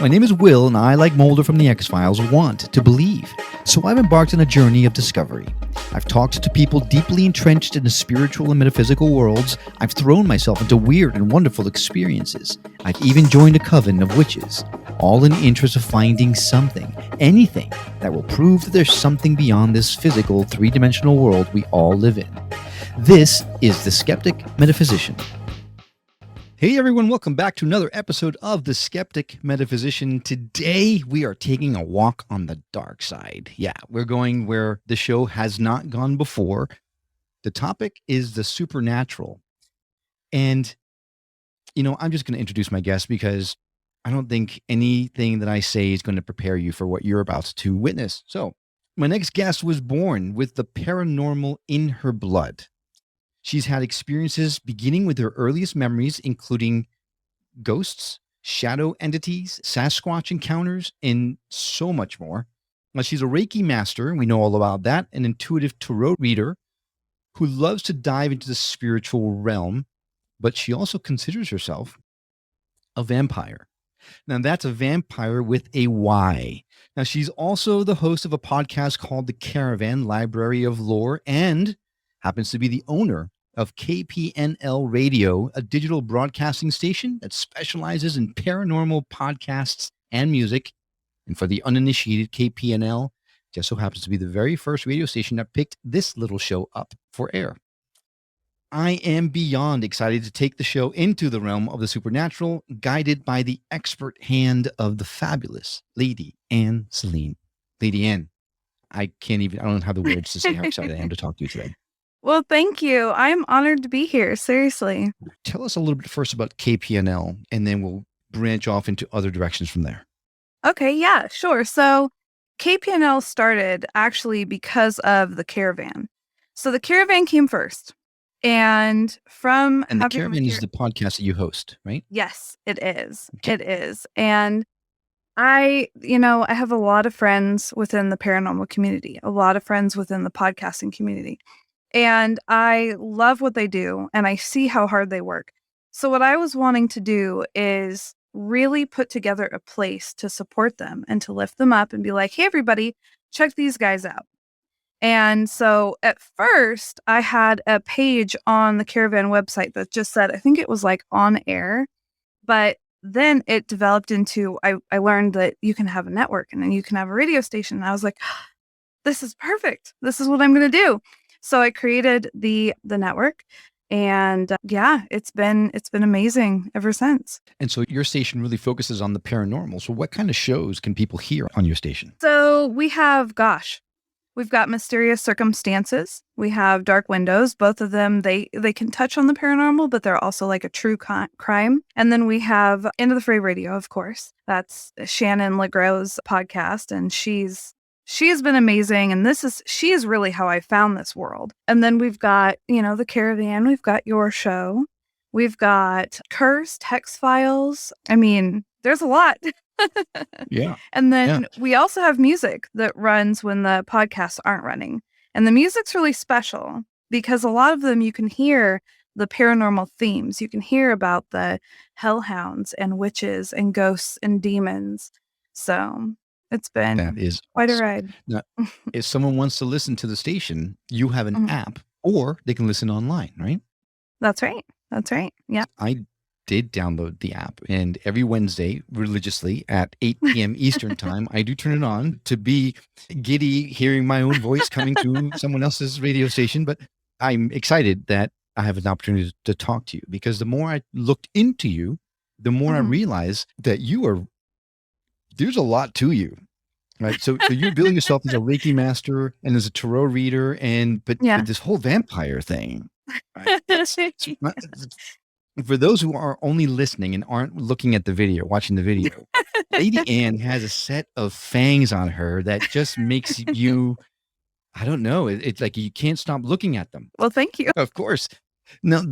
My name is Will, and I, like Mulder from the X-Files, want to believe. So I've embarked on a journey of discovery. I've talked to people deeply entrenched in the spiritual and metaphysical worlds. I've thrown myself into weird and wonderful experiences. I've even joined a coven of witches, all in the interest of finding something, anything, that will prove that there's something beyond this physical, three-dimensional world we all live in. This is the Skeptic Metaphysician. Hey everyone, welcome back to another episode of the Skeptic Metaphysician. Today we are taking a walk on the dark side. Yeah, we're going where the show has not gone before. The topic is the supernatural. And, I'm just going to introduce my guest because I don't think anything that I say is going to prepare you for what you're about to witness. So, my next guest was born with the paranormal in her blood. She's had experiences beginning with her earliest memories, including ghosts, shadow entities, Sasquatch encounters, and so much more. Now, she's a Reiki master, we know all about that, an intuitive tarot reader who loves to dive into the spiritual realm, but she also considers herself a vampire. Now, that's a vampire with a Y. Now, she's also the host of a podcast called The Caravan Library of Lore and happens to be the owner of KPNL Radio, a digital broadcasting station that specializes in paranormal podcasts and music. And for the uninitiated, KPNL just so happens to be the very first radio station that picked this little show up for air. I am beyond excited to take the show into the realm of the supernatural, guided by the expert hand of the fabulous Lady Ann Selene. Lady Ann, I don't have the words to say how excited I am to talk to you today. Well, thank you. I'm honored to be here. Seriously. Tell us a little bit first about KPNL, and then we'll branch off into other directions from there. Okay, yeah, sure. So KPNL started actually because of the Caravan. So the Caravan came first. And the Caravan is the podcast that you host, right? Yes, it is. Okay. It is. And I have a lot of friends within the paranormal community, a lot of friends within the podcasting community. And I love what they do, and I see how hard they work. So what I was wanting to do is really put together a place to support them and to lift them up and be like, hey, everybody, check these guys out. And so at first, I had a page on the Caravan website that just said, I think it was like on air, but then it developed into, I learned that you can have a network and then you can have a radio station. And I was like, this is perfect. This is what I'm going to do. So I created the network, and it's been amazing ever since. And so your station really focuses on the paranormal. So what kind of shows can people hear on your station? So we've got Mysterious Circumstances. We have Dark Windows. Both of them, they can touch on the paranormal, but they're also like a true crime. And then we have End of the Fray Radio, of course. That's Shannon LeGros's podcast, and she's been amazing, and she is really how I found this world. And then we've got, the Caravan, we've got your show, we've got Cursed, Hex Files. I mean, there's a lot. Yeah. And then we also have music that runs when the podcasts aren't running. And the music's really special because a lot of them you can hear the paranormal themes. You can hear about the hellhounds and witches and ghosts and demons. So it's been quite a ride. Now, if someone wants to listen to the station, you have an app, or they can listen online, right? That's right. Yeah. I did download the app, and every Wednesday, religiously, at 8 p.m. Eastern time, I do turn it on to be giddy hearing my own voice coming through someone else's radio station. But I'm excited that I have an opportunity to talk to you, because the more I looked into you, the more I realized that there's a lot to you, right? So you're building yourself as a Reiki master and as a tarot reader, but this whole vampire thing. Right? For those who are only listening and aren't looking at the video, watching the video, Lady Ann has a set of fangs on her that just makes you, I don't know, it's like you can't stop looking at them. Well, thank you. Of course. Now,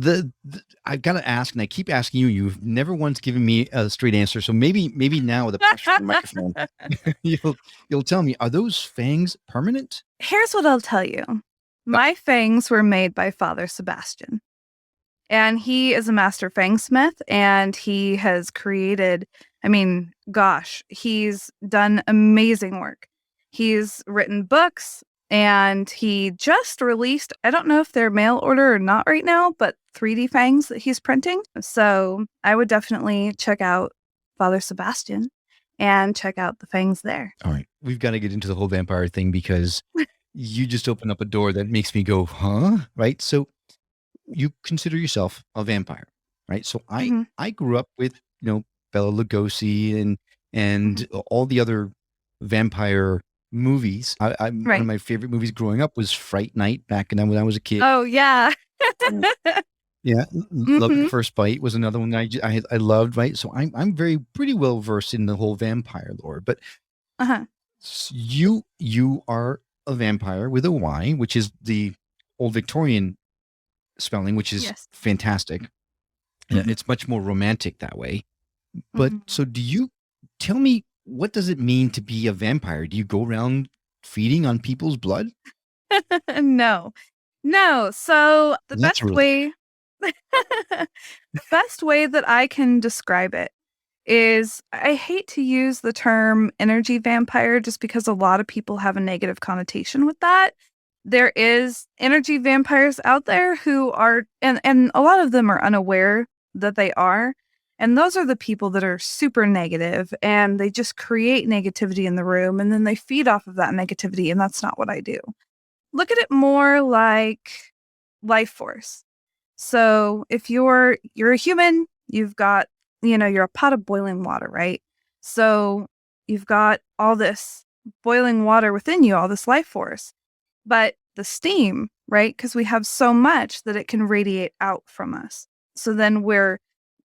I've got to ask, and I keep asking you, you've never once given me a straight answer. So maybe now with a pressure on the microphone, you'll tell me, are those fangs permanent? Here's what I'll tell you. My fangs were made by Father Sebastian. And he is a master fangsmith, and he has created I mean, gosh, he's done amazing work. He's written books and he just released, I don't know if they're mail order or not right now, but 3D fangs that he's printing. So I would definitely check out Father Sebastian and check out the fangs there. All right. We've got to get into the whole vampire thing because you just opened up a door that makes me go, huh? Right. So you consider yourself a vampire, right? So Mhm, I grew up with, Bela Lugosi and mhm. all the other vampire movies. One of Right. my favorite movies growing up was Fright Night back when I was a kid. Oh, yeah. Yeah, Love at Mhm. First Bite was another one I loved, right? So I'm very pretty well versed in the whole vampire lore. But Uh-huh. you are a vampire with a Y, which is the old Victorian spelling, which is Yes. fantastic. Yeah, Mhm, it's much more romantic that way. But mhm. so do you tell me what does it mean to be a vampire? Do you go around feeding on people's blood? No. No, so the That's a best relief. way the best way that I can describe it is I hate to use the term energy vampire just because a lot of people have a negative connotation with that. There is energy vampires out there who are and a lot of them are unaware that they are. And those are the people that are super negative and they just create negativity in the room and then they feed off of that negativity and that's not what I do. Look at it more like life force. So if you're a human, you've got, you're a pot of boiling water, right? So you've got all this boiling water within you, all this life force. But the steam, right? Because we have so much that it can radiate out from us. So then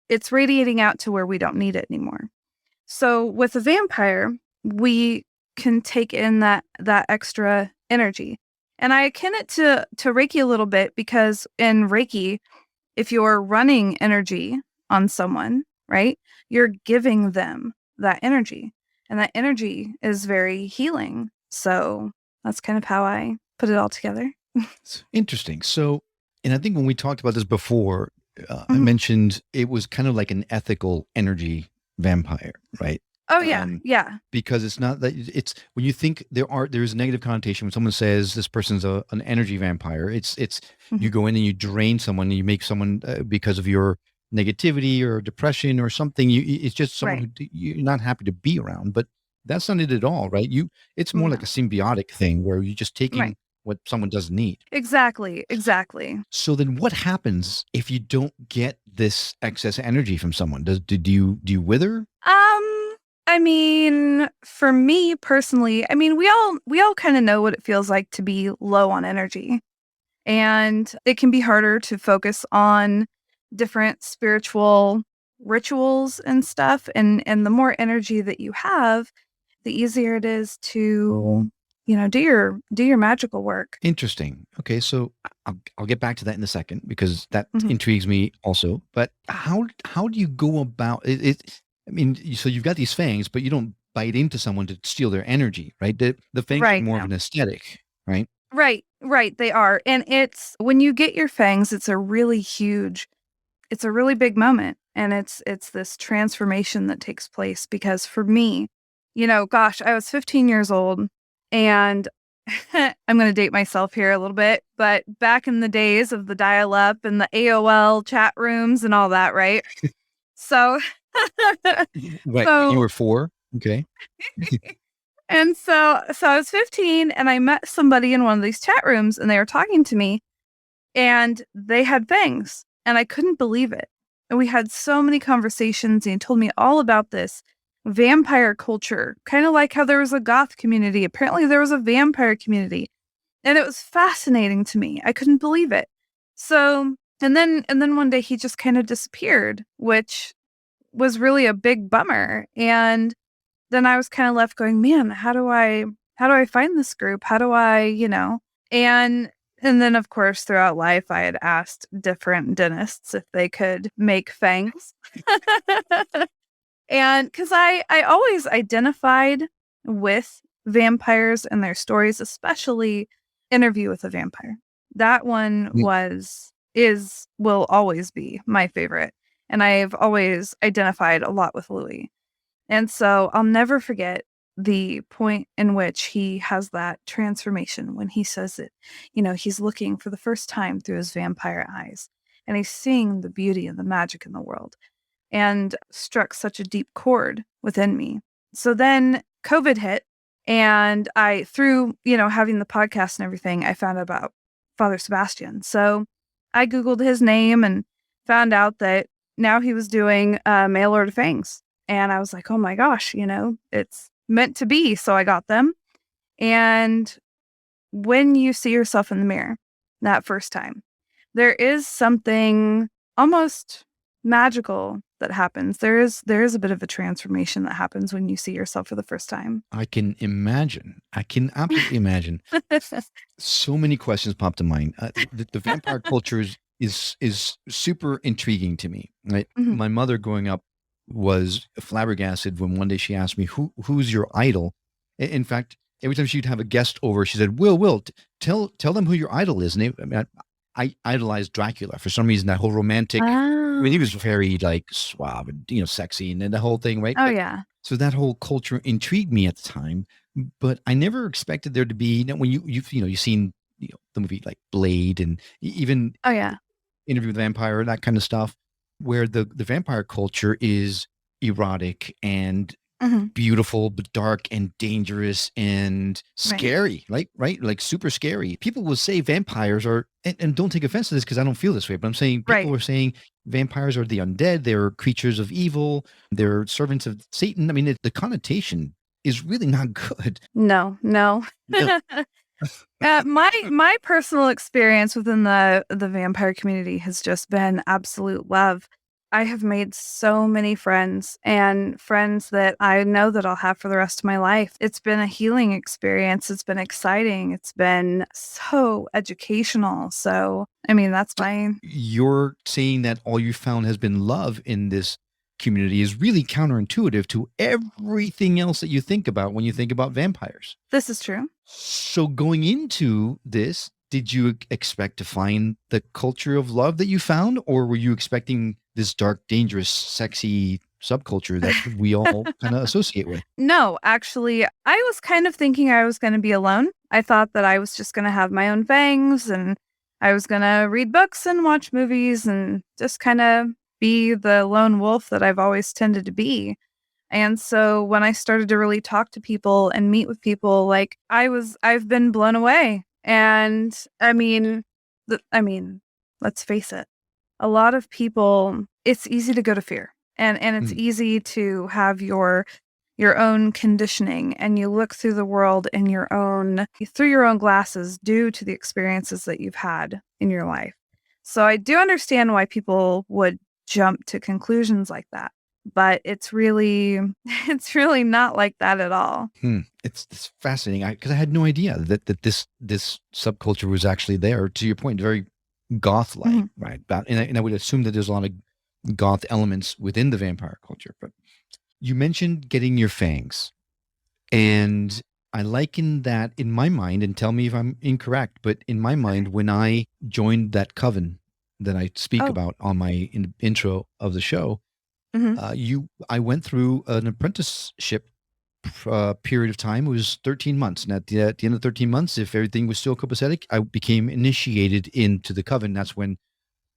it's radiating out to where we don't need it anymore. So with a vampire, we can take in that extra energy. And I akin it to Reiki a little bit because in Reiki, if you're running energy on someone, right? You're giving them that energy. And that energy is very healing. So that's kind of how I put it all together. It's interesting. So, and I think when we talked about this before, I Mhm. mentioned it was kind of like an ethical energy vampire, right? Oh yeah, Um, yeah. because it's not that it's when you think there's a negative connotation when someone says this person's an energy vampire. It's you Mhm. go in and you drain someone and you make someone because of your negativity or depression or something. It's just someone Right. who you're not happy to be around. But that's not it at all, right? It's more like a No. symbiotic thing where you're just taking Right. what someone doesn't need. Exactly. Exactly. So then what happens if you don't get this excess energy from someone? Do you wither? I mean, for me personally, I mean, we all kind of know what it feels like to be low on energy. And it can be harder to focus on different spiritual rituals and stuff and the more energy that you have, the easier it is to, do your magical work. Interesting. Okay, so I'll get back to that in a second because that Mhm. intrigues me also. But how do you go about it? I mean, so you've got these fangs, but you don't bite into someone to steal their energy, right? The fangs are Right. more of No. an aesthetic, right? Right. Right. They are. And it's when you get your fangs, it's a really big moment and it's this transformation that takes place because for me, gosh, I was 15 years old and I'm going to date myself here a little bit, but back in the days of the dial up and the AOL chat rooms and all that, right? So Right. You so were 4. Okay. so I was 15 and I met somebody in one of these chat rooms and they were talking to me and they had fangs, and I couldn't believe it. And we had so many conversations, and he told me all about this vampire culture, kind of like how there was a goth community. Apparently, there was a vampire community, and it was fascinating to me. I couldn't believe it. So, and then one day he just kind of disappeared, which was really a big bummer. And then I was kind of left going, man, how do I find this group? How do I? And and then of course throughout life I had asked different dentists if they could make fangs. And cuz I always identified with vampires and their stories, especially Interview with a Vampire. That one Mm, will always be my favorite. And I've always identified a lot with Louis. And so I'll never forget the point in which he has that transformation when he says it. He's looking for the first time through his vampire eyes and he's seeing the beauty and the magic in the world and struck such a deep chord within me. So then COVID hit and through, having the podcast and everything, I found out about Father Sebastian. So I Googled his name and found out that now he was doing mail order fangs. And I was like, oh my gosh, it's meant to be. So I got them. And when you see yourself in the mirror that first time, there is something almost magical that happens. There is a bit of a transformation that happens when you see yourself for the first time. I can imagine. I can absolutely imagine. So many questions pop to mind. The vampire culture is super intriguing to me. Right? Mhm. My mother growing up was flabbergasted when one day she asked me, who's your idol? In fact, every time she'd have a guest over, she said, Will, tell them who your idol is. And I idolized Dracula for some reason. That whole romantic. I mean, he was very like suave and sexy and then the whole thing, right? Oh yeah. So that whole culture intrigued me at the time, but I never expected there to be. When you've seen the movie like Blade and even Oh yeah. Interview with the Vampire, that kind of stuff, where the vampire culture is erotic and Mhm. beautiful, but dark and dangerous and Right. scary, right? Like super scary. People will say vampires are, and don't take offense to this because I don't feel this way, but I'm saying people Right. are saying vampires are the undead. They're creatures of evil. They're servants of Satan. I mean, the connotation is really not good. No. No. My personal experience within the vampire community has just been absolute love. I have made so many friends and friends that I know that I'll have for the rest of my life. It's been a healing experience. It's been exciting. It's been so educational. So, I mean, that's my You're saying that all you found has been love in this community is really counterintuitive to everything else that you think about when you think about vampires. This is true. So going into this, did you expect to find the culture of love that you found, or were you expecting this dark, dangerous, sexy subculture that we all kind of associate with? No, actually, I was kind of thinking I was gonna be alone. I thought that I was just gonna have my own fangs and I was gonna read books and watch movies and just kinda be the lone wolf that I've always tended to be. And so when I started to really talk to people and meet with people, like I've been blown away. And I mean, let's face it. A lot of people, it's easy to go to fear. And it's Mm. easy to have your own conditioning and you look through the world in through your own glasses due to the experiences that you've had in your life. So I do understand why people would jump to conclusions like that, but it's really it's really not like that at all. It's fascinating because I had no idea that this subculture was actually there. To your point, very goth-like, Mhm. right? And I would assume that there's a lot of goth elements within the vampire culture. But you mentioned getting your fangs, and I liken that in my mind. And tell me if I'm incorrect, but in my mind, when I joined that coven that I speak Oh. about on my intro of the show, Mhm. I went through an apprenticeship period of time. It was 13 months. And at the end of 13 months, if everything was still copacetic, I became initiated into the coven. That's when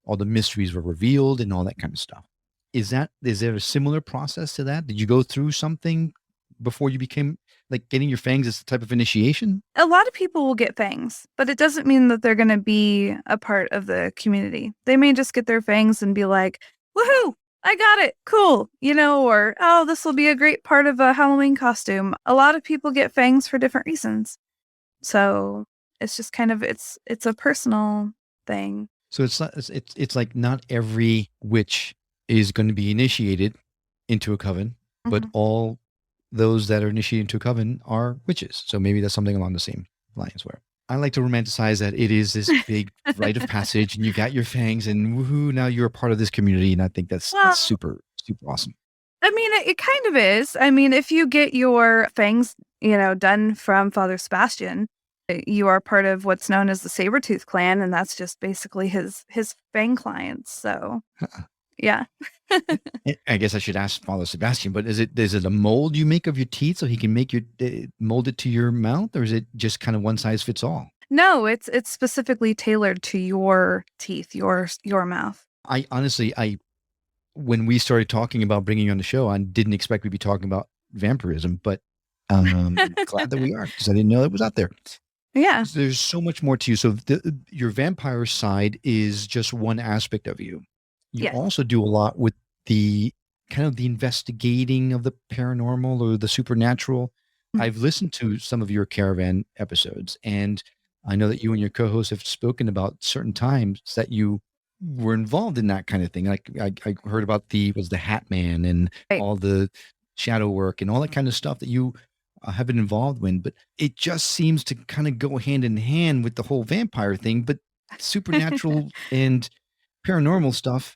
all the mysteries were revealed and all that kind of stuff. Is there a similar process to that? Did you go through something before you became like getting your fangs as a type of initiation? A lot of people will get fangs, but it doesn't mean that they're going to be a part of the community. They may just get their fangs and be like, "Woohoo! I got it. Cool." Or, "Oh, this will be a great part of a Halloween costume." A lot of people get fangs for different reasons. So, it's just kind of it's a personal thing. So it's like not every witch is going to be initiated into a coven, but Mhm. all those that are initiated into a coven are witches. So maybe that's something along the same lines where I like to romanticize that it is this big rite of passage and you got your fangs and woohoo, now you're a part of this community. And I think that's Well, super, super awesome. I mean, it kind of is. I mean, if you get your fangs, done from Father Sebastian, you are part of what's known as the Sabretooth clan, and that's just basically his fang clients. So Yeah. I guess I should ask Father Sebastian, but is it a mold you make of your teeth so he can make your mold it to your mouth, or is it just kind of one size fits all? No, it's specifically tailored to your teeth, your mouth. I honestly, when we started talking about bringing you on the show, I didn't expect we'd be talking about vampirism, but glad that we are because I didn't know it was out there. Yeah. There's so much more to you. So your vampire side is just one aspect of you. You Yes. also do a lot with the kind of the investigating of the paranormal or the supernatural. Mhm. I've listened to some of your caravan episodes, and I know that you and your co-host have spoken about certain times that you were involved in that kind of thing. Like I heard about the Hat Man and Right. all the shadow work and all that kind of stuff that you have been involved in, but it just seems to kind of go hand in hand with the whole vampire thing. But supernatural and paranormal stuff,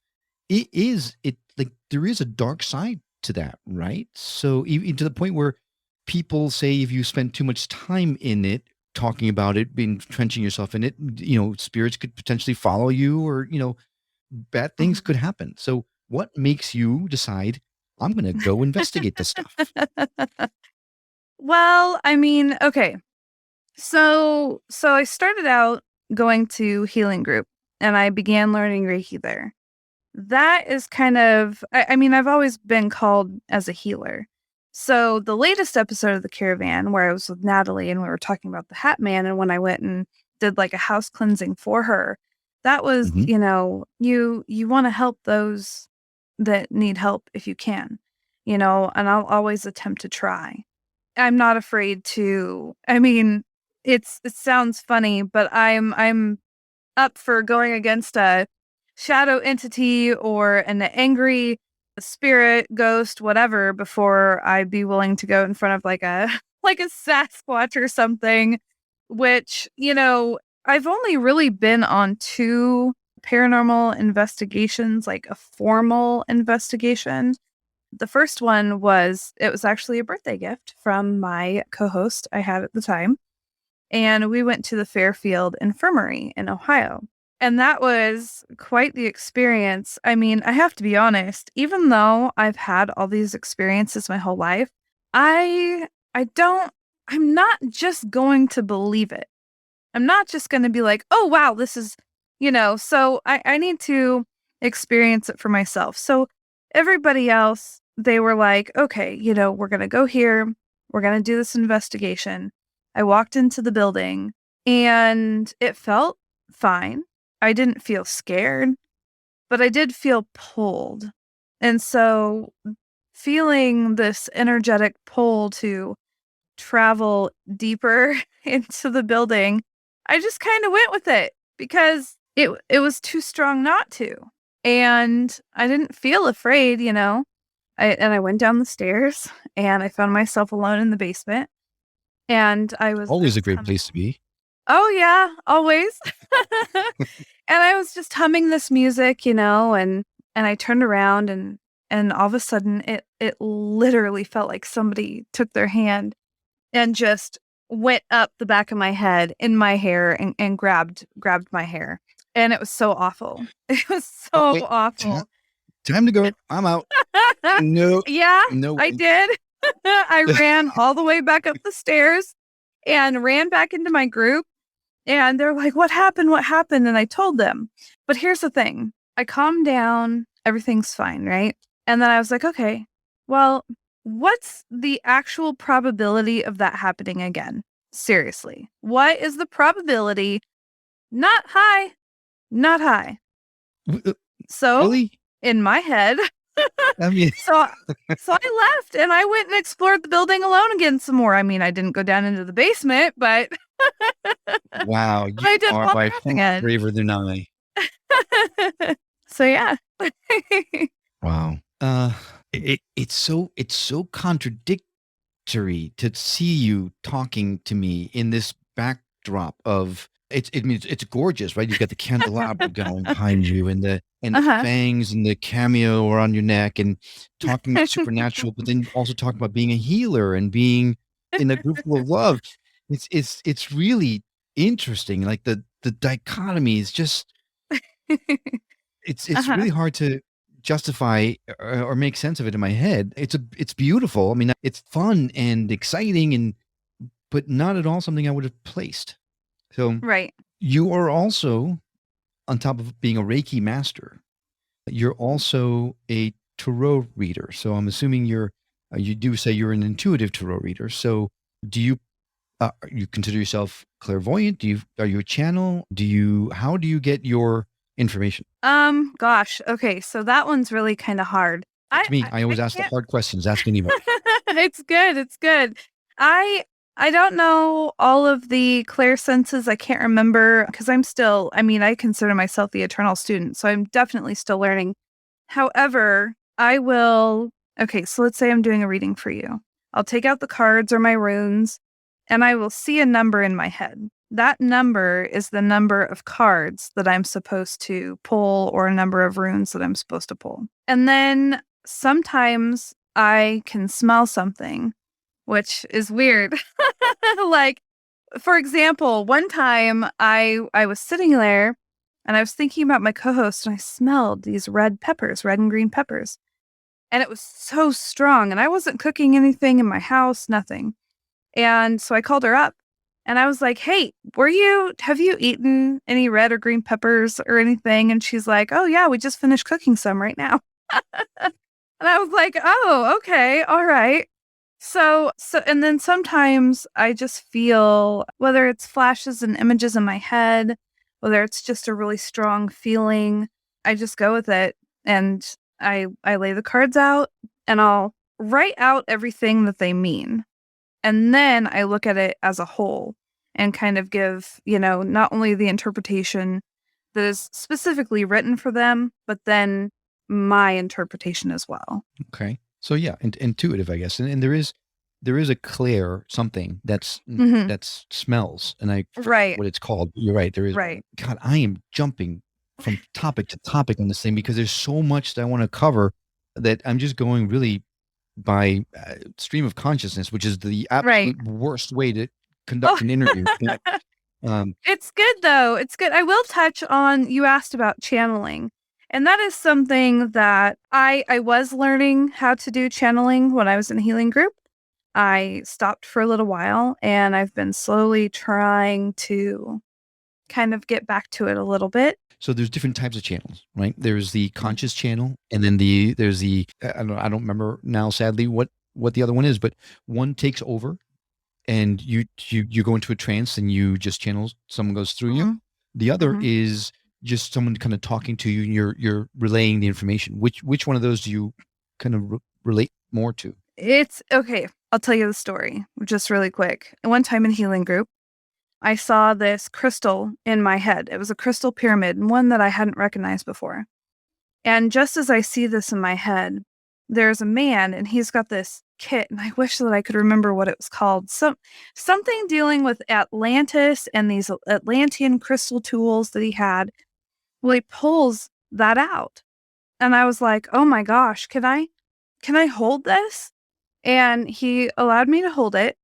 it like there is a dark side to that, right? So even to the point where people say if you spend too much time in it, talking about it, being entrenching yourself in it, spirits could potentially follow you, or bad things Mhm. could happen. So what makes you decide I'm going to go investigate this stuff? Well, I mean, okay. So I started out going to healing group and I began learning Reiki there. That is kind of I mean, I've always been called as a healer. So the latest episode of the caravan where I was with Natalie and we were talking about the Hat Man and when I went and did like a house cleansing for her, that was, Mhm. you want to help those that need help if you can, and I'll always attempt to try. I'm not afraid to I mean, it sounds funny, but I'm up for going against a shadow entity or an angry spirit, ghost, whatever, before I'd be willing to go in front of like a like a Sasquatch or something, which, I've only really been on 2 paranormal investigations, like a formal investigation. The first one it was actually a birthday gift from my co-host I had at the time, and we went to the Fairfield Infirmary in Ohio. And that was quite the experience. I mean, I have to be honest, even though I've had all these experiences my whole life, I I don't I'm not just going to believe it. I'm not just going to be like, "Oh wow, this is, so I need to experience it for myself." So everybody else, they were like, "Okay, we're going to go here. We're going to do this investigation." I walked into the building and it felt fine. I didn't feel scared, but I did feel pulled. And so feeling this energetic pull to travel deeper into the building, I just kind of went with it because it was too strong not to. And I didn't feel afraid, I went down the stairs and I found myself alone in the basement and I Always a was great humming. place to be. Oh yeah, always. And I was just humming this music, and I turned around and all of a sudden it literally felt like somebody took their hand and just went up the back of my head in my hair and grabbed my hair. And it was so awful. It was Oh, so wait, awful. time to go. I'm out. No, Yeah, no I way. did. I ran all the way back up the stairs and ran back into my group, and they're like, "What happened? What happened?" And I told them. But here's the thing. I calmed down, everything's fine, right? And then I was like, "Okay, well, what's the actual probability of that happening again? Seriously. What is the probability? Not high, not high." W- So, Really? in my head, I mean, so so I left and I went and explored the building alone again some more. I mean, I didn't go down into the basement, but wow, but you I did are walk by around far again. braver than I. So yeah. Wow. It's so contradictory to see you talking to me in this backdrop of it's gorgeous, right? You've got the candelabra going behind you and the Uh-huh. fangs and the cameo around your neck and talking about supernatural, but then also talking about being a healer and being in a group full of love. It's really interesting. Like the dichotomy is just it's Uh-huh. really hard to justify or make sense of it in my head. It's beautiful. I mean, it's fun and exciting, but not at all something I would have placed. So Right. you are also, on top of being a Reiki master, you're also a tarot reader. So I'm assuming you do say you're an intuitive tarot reader. So do you consider yourself clairvoyant? Are you a channel? How do you get your information? Gosh. Okay, so that one's really kind of hard. That's me. I I always ask the can't. hard questions. Ask anybody. It's good. It's good. I I don't know all of the clear senses. I can't remember because I'm still. I mean, I consider myself the eternal student, so I'm definitely still learning. However, I will. Okay, so let's say I'm doing a reading for you. I'll take out the cards or my runes, and I will see a number in my head. That number is the number of cards that I'm supposed to pull or a number of runes that I'm supposed to pull. And then sometimes I can smell something, which is weird. Like, for example, one time I was sitting there and I was thinking about my co-host and I smelled these red peppers, red and green peppers. And it was so strong and I wasn't cooking anything in my house, nothing. And so I called her up and I was like, "Hey, have you eaten any red or green peppers or anything?" And she's like, "Oh yeah, we just finished cooking some right now." And I was like, "Oh, okay. All right." And then sometimes I just feel whether it's flashes and images in my head, whether it's just a really strong feeling, I just go with it and I lay the cards out and I'll write out everything that they mean. And then I look at it as a whole and kind of give, not only the interpretation that is specifically written for them, but then my interpretation as well. Okay. So yeah, intuitive, I guess. And there is a clair something Mhm. that's smells, and I forget Right. what it's called. You're right. There is. Right. God, I am jumping from topic to topic on this thing because there's so much that I want to cover that I'm just going really by stream of consciousness, which is the Right. absolute worst way to Oh, conduct an interview. Um, it's good though. It's good. I will touch on you asked about channeling. And that is something that I was learning how to do channeling when I was in a healing group. I stopped for a little while and I've been slowly trying to kind of get back to it a little bit. so there's different types of channels, right? There's the Mm. conscious channel, and then there's the I don't remember now, sadly, what the other one is, but one takes over, and you go into a trance, and you just channel. Someone goes through you. Mhm. The other Mhm. is just someone kind of talking to you, and you're relaying the information. Which one of those do you kind of relate more to? It's okay. I'll tell you the story just really quick. One time in healing group, I saw this crystal in my head. It was a crystal pyramid, and one that I hadn't recognized before. And just as I see this in my head, there's a man and he's got this kit, and I wish that I could remember what it was called. Something dealing with Atlantis and these Atlantean crystal tools that he had. Well, he pulls that out. And I was like, "Oh my gosh, can I hold this?" And he allowed me to hold it.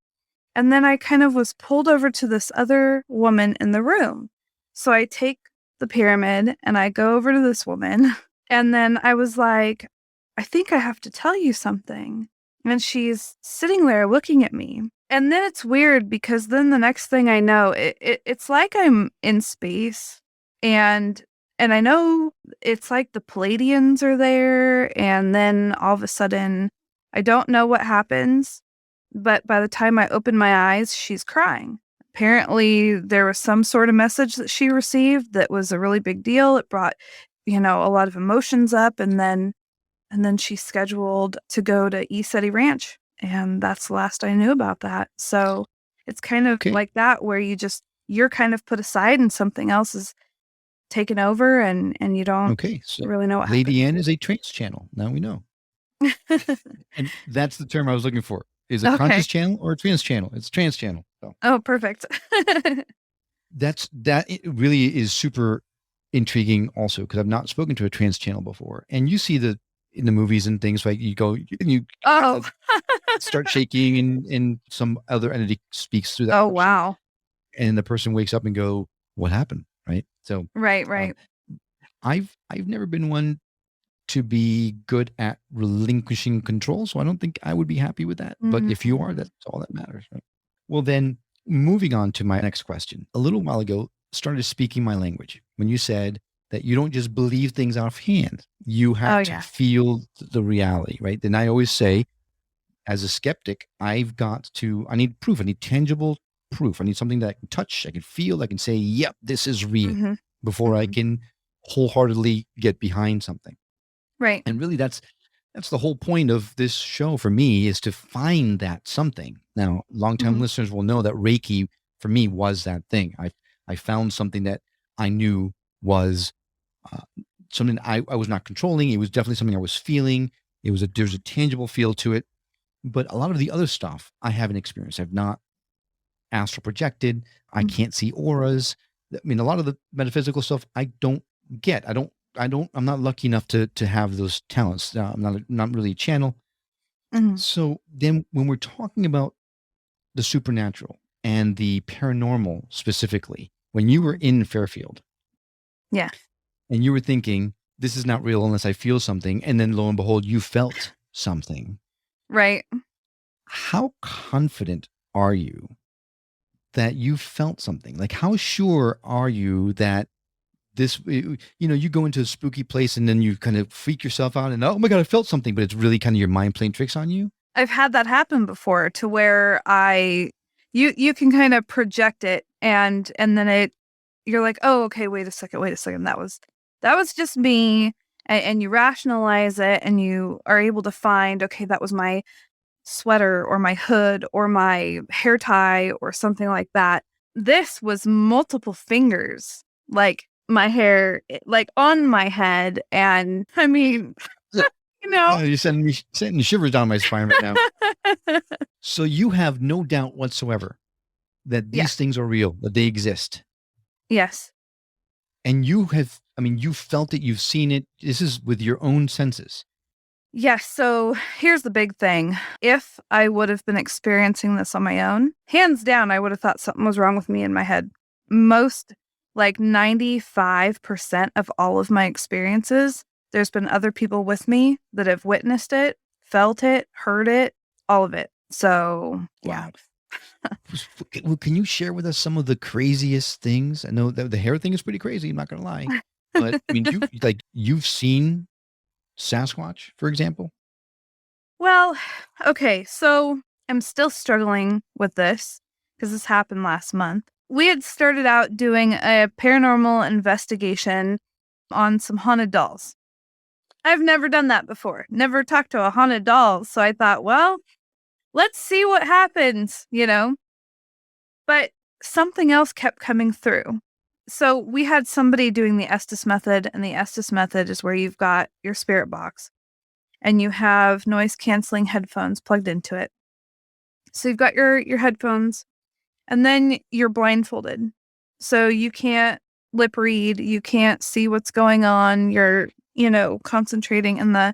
And then I kind of was pulled over to this other woman in the room. So I take the pyramid and I go over to this woman. And then I was like, "I think I have to tell you something." And she's sitting there looking at me. And then it's weird because then the next thing I know, it's like I'm in space and and I know it's like the Palladians are there. And then all of a sudden, I don't know what happens, but by the time I open my eyes, she's crying. Apparently, there was some sort of message that she received that was a really big deal. It brought, a lot of emotions up, and then she's scheduled to go to East Ranch, and that's the last I knew about that. So, it's kind of Okay, like that where you're kind of put aside and something else is taken over and you don't okay. So really know what Lady happened. Ann is a trance channel. Now we know, and that's the term I was looking for. Is a Okay. conscious channel or a trance channel? It's a trance channel. So Oh, perfect. that it really is super intriguing also because I've not spoken to a trans channel before. And you see the in the movies and things like you go and you Oh. start shaking and some other entity speaks through that Oh, person wow. and the person wakes up and go, what happened? Right. So Right, um, right. I've never been one to be good at relinquishing control. So I don't think I would be happy with that. But if you are, that's all that matters, right? Well, then moving on to my next question. A little while ago, started speaking my language when you said that you don't just believe things offhand. You have to feel the reality, right? Then I always say, as a skeptic, I need proof. I need tangible proof. I need something that I can touch, I can feel, I can say, yep, this is real before I can wholeheartedly get behind something. Right. And really that's the whole point of this show for me, is to find that something. Now, longtime listeners will know that Reiki for me was that thing. I found something that I knew was something I was not controlling. It was definitely something I was feeling. There's a tangible feel to it. But a lot of the other stuff I haven't experienced. I've not astral projected. I can't see auras. I mean, a lot of the metaphysical stuff I don't get. I'm not lucky enough to have those talents. I'm not really a channel. So then when we're talking about the supernatural and the paranormal specifically, when you were in Fairfield. Yeah. And you were thinking, this is not real unless I feel something. And then lo and behold, you felt something. Right. How confident are you that you felt something? Like, how sure are you that this, you go into a spooky place and then you kind of freak yourself out and, oh my God, I felt something, but it's really kind of your mind playing tricks on you? I've had that happen before, to where you can kind of project it and then you're like, oh, okay, wait a second. That was just me. And you rationalize it and you are able to find, okay, that was my sweater or my hood or my hair tie or something like that. This was multiple fingers, like my hair, like on my head. And I mean, you're sending shivers down my spine right now. So you have no doubt whatsoever that these things are real, that they exist. Yes. And you felt it, you've seen it. This is with your own senses. Yes. So here's the big thing. If I would have been experiencing this on my own, hands down, I would have thought something was wrong with me in my head. Most, like 95% of all of my experiences, there's been other people with me that have witnessed it, felt it, heard it, all of it. So, yeah. Well, can you share with us some of the craziest things? I know that the hair thing is pretty crazy, I'm not going to lie. But I mean, you've seen Sasquatch, for example? Well, okay, so I'm still struggling with this because this happened last month. We had started out doing a paranormal investigation on some haunted dolls. I've never done that before, never talked to a haunted doll. So I thought, well, let's see what happens, But something else kept coming through. So we had somebody doing the Estes method, and the Estes method is where you've got your spirit box and you have noise canceling headphones plugged into it. So you've got your headphones, and then you're blindfolded. So you can't lip read, you can't see what's going on. You're, concentrating, and the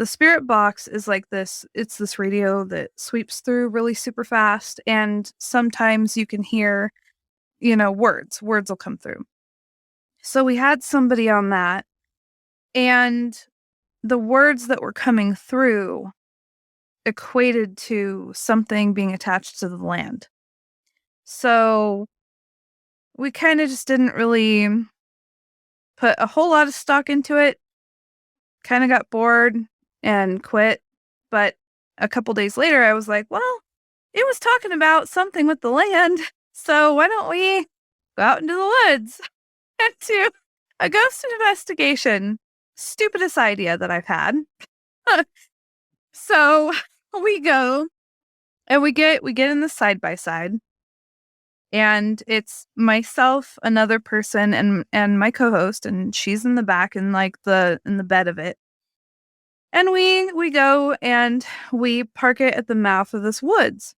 spirit box is like this. It's this radio that sweeps through really super fast, and sometimes you can hear, words will come through. So we had somebody on that, and the words that were coming through equated to something being attached to the land. So we kind of just didn't really put a whole lot of stock into it, kind of got bored and quit. But a couple days later, I was like, well, it was talking about something with the land. So why don't we go out into the woods and do a ghost investigation? Stupidest idea that I've had. So we go and we get in the side by side, and it's myself, another person, and my co-host, and she's in the back in the bed of it. And we go and we park it at the mouth of this woods.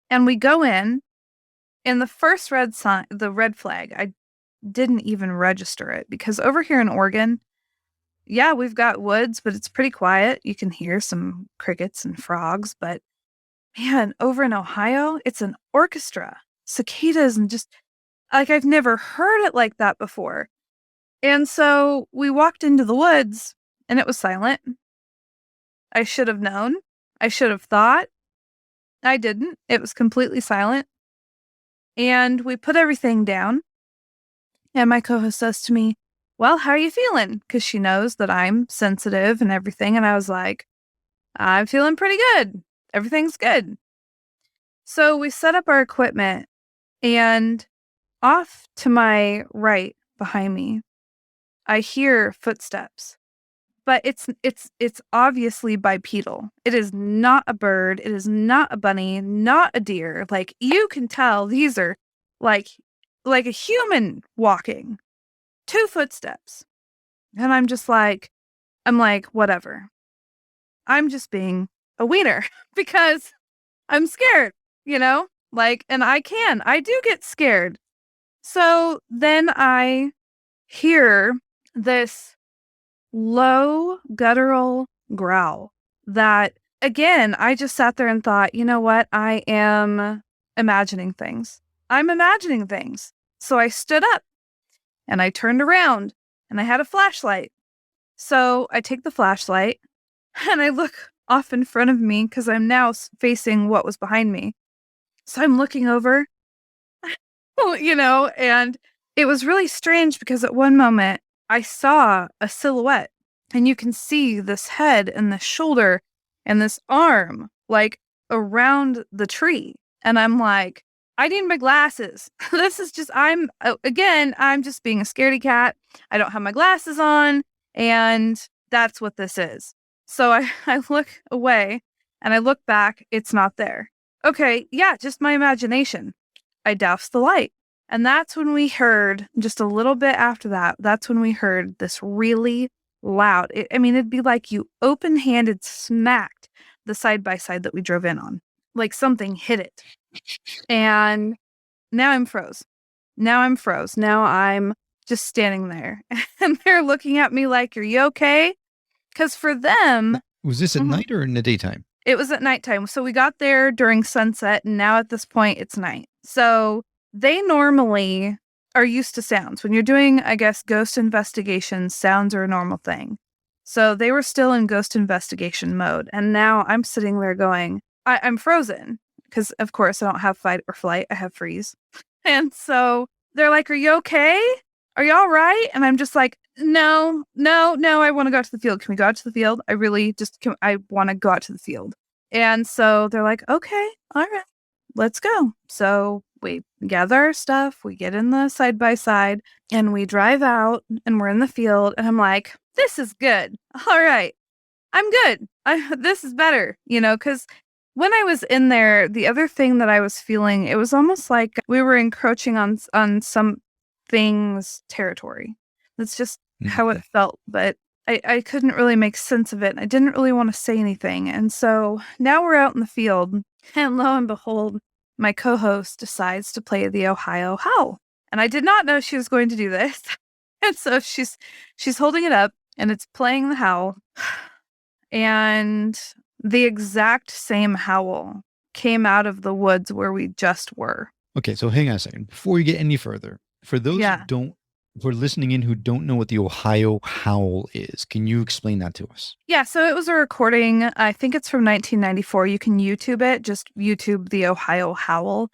And we go in, and the first red flag, I didn't even register it, because over here in Oregon, yeah, we've got woods, but it's pretty quiet. You can hear some crickets and frogs, but man, over in Ohio, it's an orchestra, cicadas, and just like I've never heard it like that before. And so we walked into the woods, and it was silent. I should have known. I should have thought. I didn't. It was completely silent. And we put everything down. And my co-host says to me, well, how are you feeling? Because she knows that I'm sensitive and everything. And I was like, I'm feeling pretty good. Everything's good. So we set up our equipment, and off to my right behind me, I hear footsteps. But it's obviously bipedal. It is not a bird. It is not a bunny, not a deer. Like, you can tell these are like a human walking. 2 footsteps. And I'm like, whatever. I'm just being a wiener because I'm scared, and I do get scared. So then I hear this low guttural growl that, again, I just sat there and thought, you know what? I am imagining things. I'm imagining things. So I stood up and I turned around and I had a flashlight. So I take the flashlight and I look off in front of me because I'm now facing what was behind me. So I'm looking over, and it was really strange because at one moment I saw a silhouette, and you can see this head and this shoulder and this arm like around the tree. And I'm like, I need my glasses. This is just, I'm just being a scaredy cat. I don't have my glasses on, and that's what this is. So I look away and I look back. It's not there. Okay, yeah, just my imagination. I doused the light. And that's when we heard, just a little bit after that, that's when we heard this really loud. It'd be like you open-handed smacked the side-by-side that we drove in on. Like something hit it. And now I'm froze. Now I'm just standing there. And they're looking at me like, are you okay? Because for them... Was this at night or in the daytime? It was at nighttime. So we got there during sunset, and now at this point, it's night. So they normally are used to sounds. When you're doing, I guess, ghost investigations, sounds are a normal thing. So they were still in ghost investigation mode. And now I'm sitting there going, I'm frozen. Because, of course, I don't have fight or flight. I have freeze. And so they're like, are you okay? Are you all right? And I'm just like, no, I want to go out to the field. Can we go out to the field? I want to go out to the field. And so they're like, okay, all right, let's go. So we gather our stuff, we get in the side-by-side, and we drive out, and we're in the field, and I'm like, this is good. All right, I'm good. This is better, because when I was in there, the other thing that I was feeling, it was almost like we were encroaching on some thing's territory. That's just how it felt, but I couldn't really make sense of it. I didn't really want to say anything. And so now we're out in the field, and lo and behold, my co-host decides to play the Ohio Howl. And I did not know she was going to do this. And so she's holding it up, and it's playing the howl. And the exact same howl came out of the woods where we just were. Okay, so hang on a second. Before you get any further, for those who are listening in who don't know what the Ohio Howl is, can you explain that to us? Yeah, so it was a recording. I think it's from 1994. You can YouTube it. Just YouTube the Ohio Howl.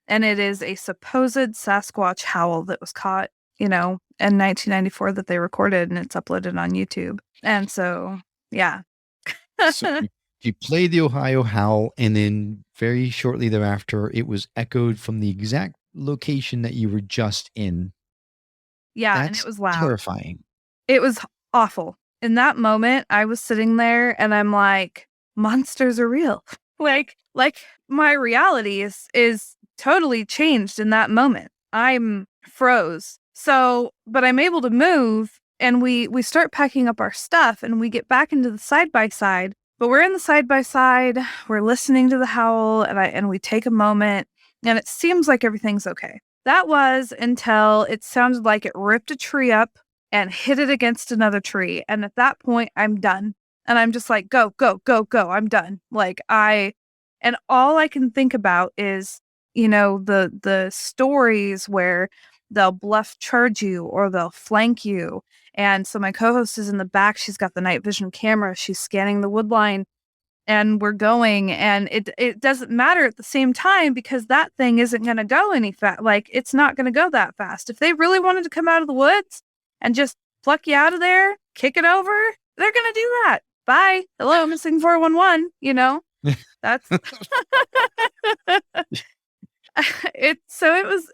And it is a supposed Sasquatch howl that was caught, in 1994 that they recorded, and it's uploaded on YouTube. And so, yeah. So you played the Ohio Howl, and then very shortly thereafter, it was echoed from the exact location that you were just in. Yeah, That's and it was loud. Terrifying. It was awful. In that moment, I was sitting there, and I'm like, monsters are real. like my reality is totally changed in that moment. I'm froze. So, but I'm able to move, and we start packing up our stuff, and we get back into the side-by-side. But we're in the side-by-side, we're listening to the howl, and we take a moment, and it seems like everything's okay. That was until it sounded like it ripped a tree up and hit it against another tree. And at that point, I'm done. And I'm just like, go, go, go, go. I'm done. And all I can think about is, the stories where they'll bluff charge you or they'll flank you. And so my co-host is in the back. She's got the night vision camera. She's scanning the wood line and we're going, and it doesn't matter at the same time because that thing isn't going to go any fast. Like, it's not going to go that fast. If they really wanted to come out of the woods and just pluck you out of there, kick it over, they're going to do that. Bye. Hello, missing 411, you know? That's it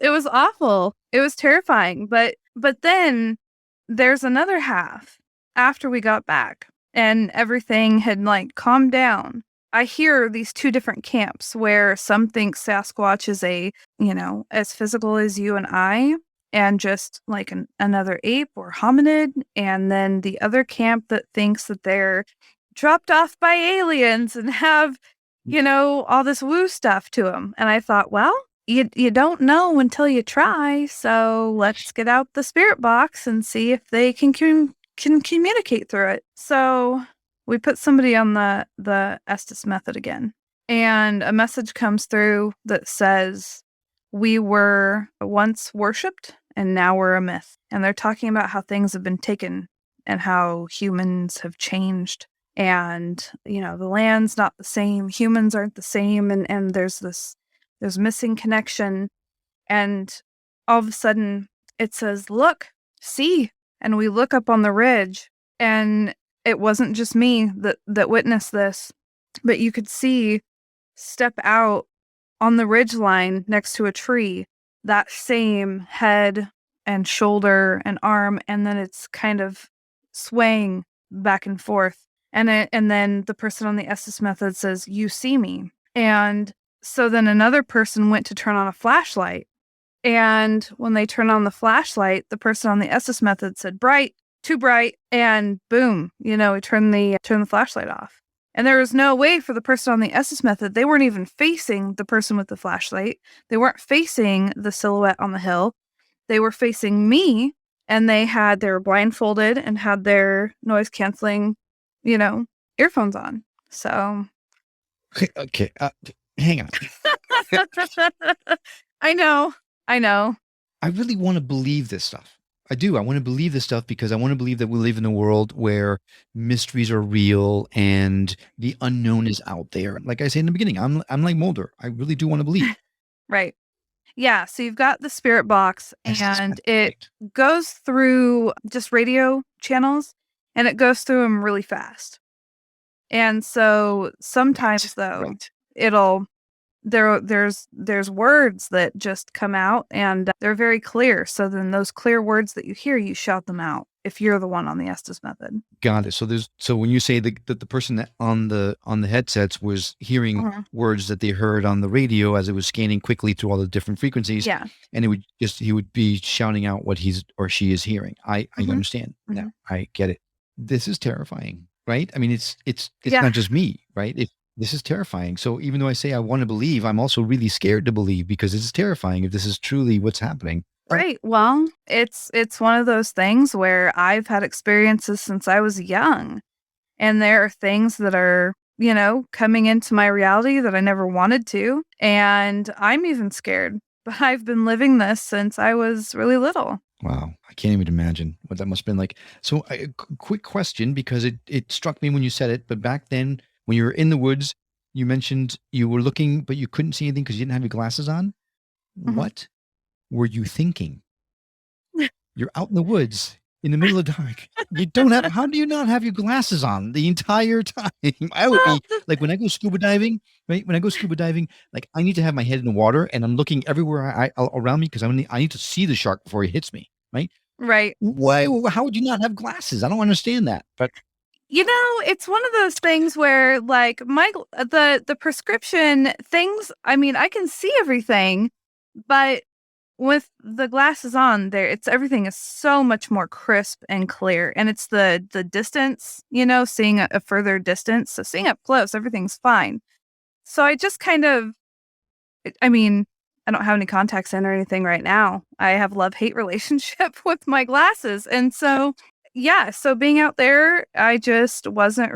was awful. It was terrifying. But then there's another half after we got back and everything had like calmed down. I hear these two different camps where some think Sasquatch is as physical as you and I, and just like another ape or hominid. And then the other camp that thinks that they're dropped off by aliens and have, all this woo stuff to them. And I thought, well, you don't know until you try. So let's get out the spirit box and see if they can communicate through it. So we put somebody on the Estes method again. And a message comes through that says, we were once worshipped and now we're a myth. And they're talking about how things have been taken and how humans have changed. And, the land's not the same. Humans aren't the same. And there's missing connection. And all of a sudden it says, look, see. And we look up on the ridge, and it wasn't just me that witnessed this, but you could see step out on the ridge line next to a tree, that same head and shoulder and arm, and then it's kind of swaying back and forth. And then the person on the Estes method says, you see me. And so then another person went to turn on a flashlight. And when they turn on the flashlight, the person on the Estes method said, bright, too bright. And boom, we turn the flashlight off. And there was no way for the person on the Estes method. They weren't even facing the person with the flashlight. They weren't facing the silhouette on the hill. They were facing me, and they were blindfolded and had their noise canceling, earphones on. So. Okay. Hang on. I know. I really want to believe this stuff. I do. I want to believe this stuff because I want to believe that we live in a world where mysteries are real and the unknown is out there. Like I said in the beginning, I'm like Mulder. I really do want to believe. Right. Yeah. So you've got the spirit box, and it goes through just radio channels, and it goes through them really fast. And so sometimes though, there's words that just come out, and they're very clear. So then those clear words that you hear, you shout them out if you're the one on the Estes method. Got it. So when you say that the person that on the headsets was hearing words that they heard on the radio as it was scanning quickly through all the different frequencies, and he would be shouting out what he's or she is hearing. I understand now. I get it. This is terrifying, right? I mean, it's not just me, right? This is terrifying. So even though I say I want to believe, I'm also really scared to believe because it's terrifying if this is truly what's happening. Right. Well, it's one of those things where I've had experiences since I was young, and there are things that are, coming into my reality that I never wanted to. And I'm even scared, but I've been living this since I was really little. Wow. I can't even imagine what that must have been like. So a quick question, because it struck me when you said it, but back then, when you were in the woods, you mentioned you were looking, but you couldn't see anything because you didn't have your glasses on. What were you thinking? You're out in the woods in the middle of the dark. How do you not have your glasses on the entire time? I would be like, when I go scuba diving, right? When I go scuba diving, like I need to have my head in the water and I'm looking everywhere around me because I need to see the shark before he hits me, right? Right. Why? How would you not have glasses? I don't understand that, but. It's one of those things where like the prescription things, I mean, I can see everything, but with the glasses on there, everything is so much more crisp and clear. And it's the distance, seeing a further distance. So seeing up close, everything's fine. So I just kind of, I mean, I don't have any contacts in or anything right now. I have a love-hate relationship with my glasses. And so so being out there, I just wasn't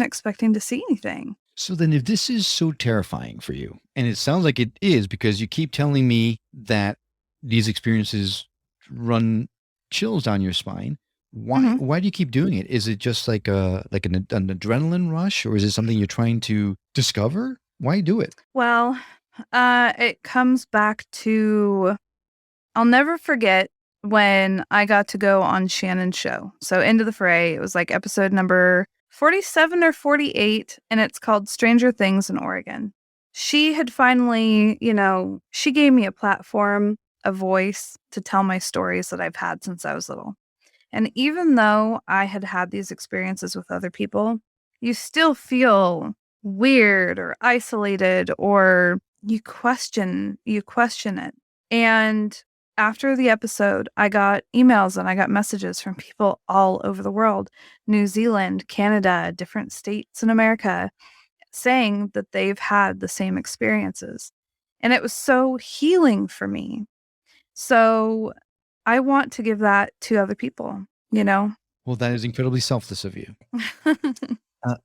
expecting to see anything. So then if this is so terrifying for you, and it sounds like it is because you keep telling me that these experiences run chills down your spine. Why Mhm. why do you keep doing it? Is it just like an adrenaline rush, or is it something you're trying to discover? Why do it? Well, it comes back to I'll never forget when I got to go on Shannon's show. So Into the Fray, it was like episode number 47 or 48, and it's called Stranger Things in Oregon. She had finally, she gave me a platform, a voice to tell my stories that I've had since I was little. And even though I had had these experiences with other people, you still feel weird or isolated, or you question it. And after the episode, I got emails and I got messages from people all over the world, New Zealand, Canada, different states in America, saying that they've had the same experiences. And it was so healing for me. So I want to give that to other people, you know? Well, that is incredibly selfless of you. Uh,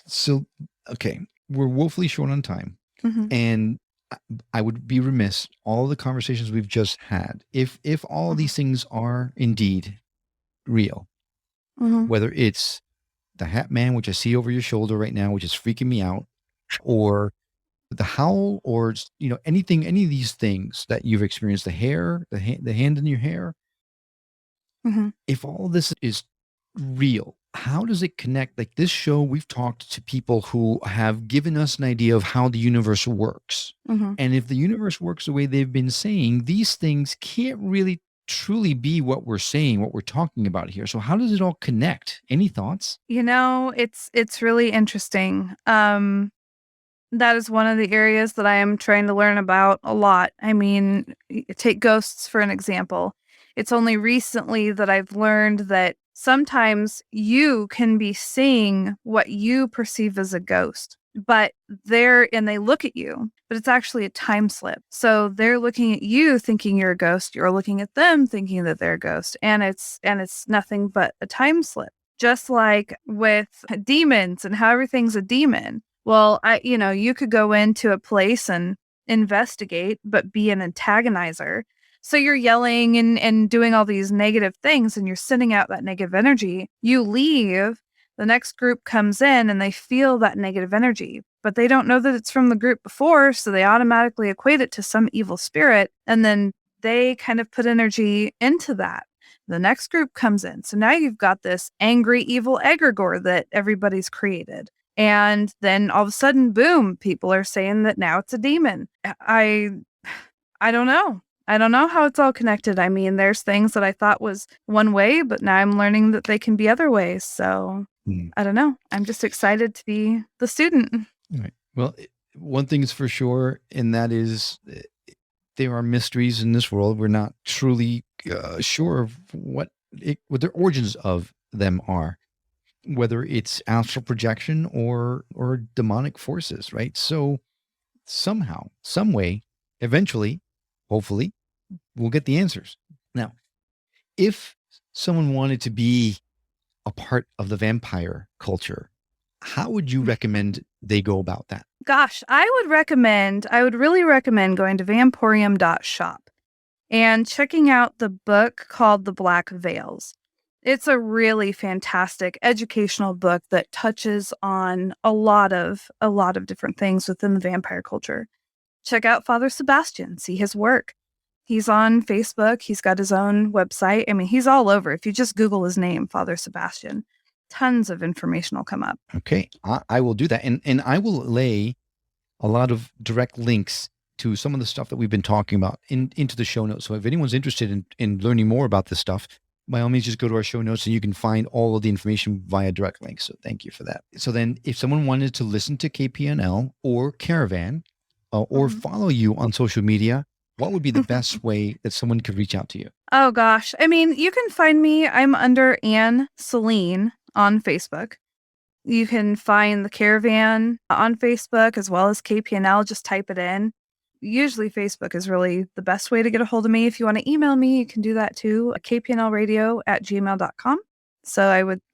so, okay, we're woefully short on time, Mhm, and I I would be remiss all the conversations we've just had if all mhm, these things are indeed real, mhm, whether it's the Hat Man, which I see over your shoulder right now, which is freaking me out, or the howl, or anything, any of these things that you've experienced, the hair, the hand in your hair. mhm, If all this is real, how does it connect? Like this show, we've talked to people who have given us an idea of how the universe works. mhm. And if the universe works the way they've been saying, these things can't really truly be what we're saying, what we're talking about here. So how does it all connect? Any thoughts? It's really interesting. That is one of the areas that I am trying to learn about a lot. I mean, take ghosts for an example. It's only recently that I've learned that sometimes you can be seeing what you perceive as a ghost, but they look at you, but it's actually a time slip. So they're looking at you thinking you're a ghost, you're looking at them thinking that they're a ghost, and it's nothing but a time slip. Just like with demons and how everything's a demon. Well, you could go into a place and investigate, but be an antagonizer. So you're yelling and doing all these negative things and you're sending out that negative energy. You leave, the next group comes in and they feel that negative energy, but they don't know that it's from the group before. So they automatically equate it to some evil spirit. And then they kind of put energy into that. The next group comes in. So now you've got this angry, evil egregore that everybody's created. And then all of a sudden, boom, people are saying that now it's a demon. I don't know. I don't know how it's all connected. I mean, there's things that I thought was one way, but now I'm learning that they can be other ways. So Hmm. I don't know. I'm just excited to be the student. All right. Well, one thing is for sure, and that is there are mysteries in this world. We're not truly sure of what the origins of them are, whether it's astral projection or demonic forces, right? So somehow, some way, eventually, hopefully, we'll get the answers. Now, if someone wanted to be a part of the vampire culture, how would you recommend they go about that? Gosh, I would really recommend going to vamporium.shop and checking out the book called The Black Veils. It's a really fantastic educational book that touches on a lot of different things within the vampire culture. Check out Father Sebastian, see his work. He's on Facebook, he's got his own website. I mean, he's all over. If you just Google his name, Father Sebastian, tons of information will come up. Okay, I will do that, and I will lay a lot of direct links to some of the stuff that we've been talking about into the show notes. So if anyone's interested in learning more about this stuff, by all means, just go to our show notes and you can find all of the information via direct links. So thank you for that. So then if someone wanted to listen to KPNL or Caravan or Mhm. follow you on social media, what would be the best way that someone could reach out to you? Oh gosh. I mean, you can find me. I'm under Ann Selene on Facebook. You can find the Caravan on Facebook as well as KPNL. Just type it in. Usually, Facebook is really the best way to get a hold of me. If you want to email me, you can do that too. kpnlradio@gmail.com. So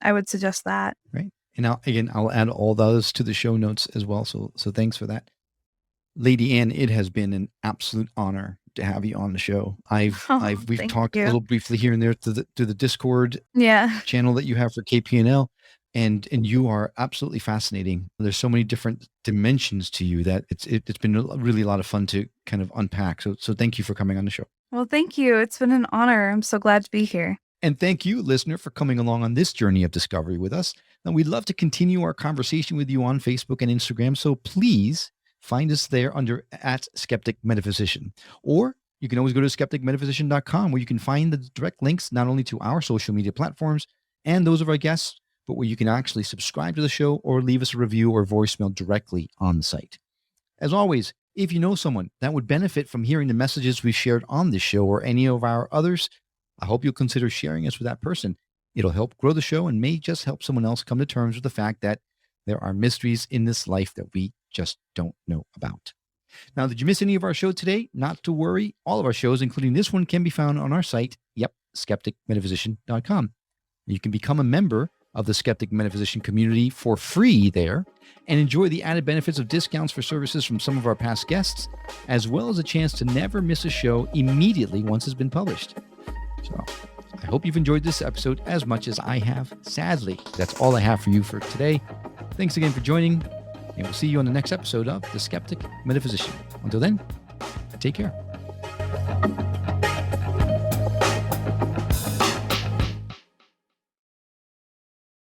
I would suggest that. Right. And I'll add all those to the show notes as well. So thanks for that. Lady Ann, it has been an absolute honor to have you on the show. We've Thank talked a you. little briefly here and there through the Discord Yeah. channel that you have for KPNL, and you are absolutely fascinating. There's so many different dimensions to you that it's been really a lot of fun to kind of unpack. So thank you for coming on the show. Well, thank you. It's been an honor. I'm so glad to be here. And thank you, listener, for coming along on this journey of discovery with us. Now, we'd love to continue our conversation with you on Facebook and Instagram, so please find us there under at Skeptic Metaphysician. Or you can always go to skepticmetaphysician.com, where you can find the direct links not only to our social media platforms and those of our guests, but where you can actually subscribe to the show or leave us a review or voicemail directly on the site. As always, if you know someone that would benefit from hearing the messages we've shared on this show or any of our others, I hope you'll consider sharing us with that person. It'll help grow the show and may just help someone else come to terms with the fact that there are mysteries in this life that we just don't know about. Now, did you miss any of our show today? Not to worry. All of our shows, including this one, can be found on our site, skepticmetaphysician.com. You can become a member of the Skeptic Metaphysician community for free there and enjoy the added benefits of discounts for services from some of our past guests, as well as a chance to never miss a show immediately once it's been published. So I hope you've enjoyed this episode as much as I have. Sadly, that's all I have for you for today. Thanks again for joining, and we'll see you on the next episode of The Skeptic Metaphysician. Until then, take care.